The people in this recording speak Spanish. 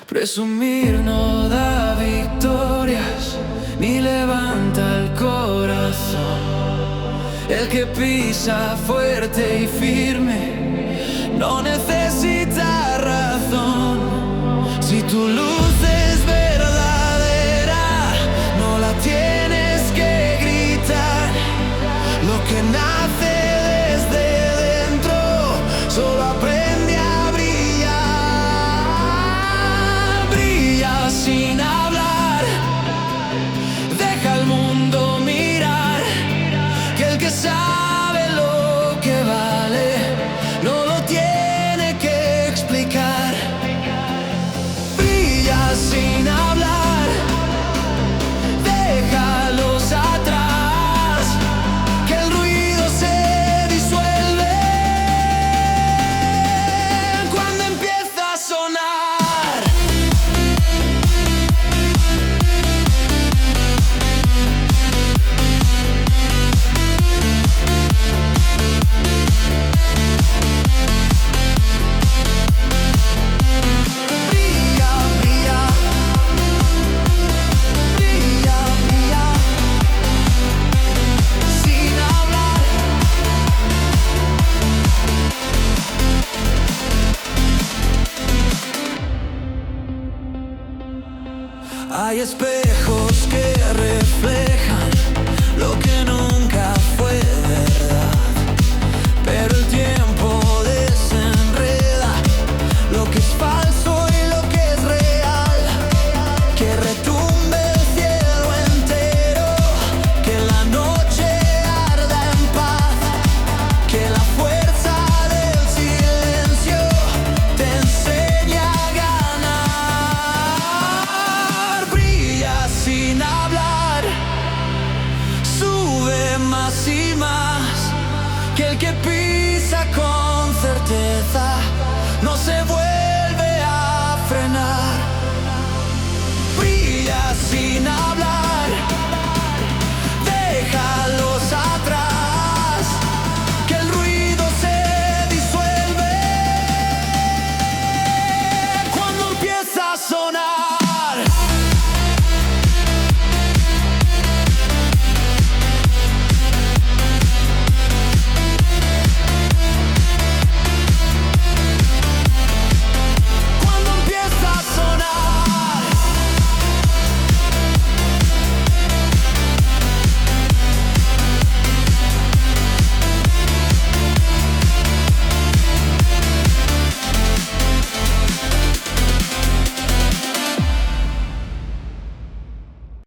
Presumir no da victorias, ni levanta el corazón. El que pisa fuerte y firme no necesita razón. Si tu luz es verdadera, no la tienes que gritar. Lo que nace desde dentro solo aprende a brillar. Brilla sin hablar, deja al mundo mirar, que el que sabe lo que vale no lo tiene que explicar. Brilla sin hablar, déjalos atrás, que el ruido se disuelve cuando empieza a sonar. Hay espejos que reflejan lo que no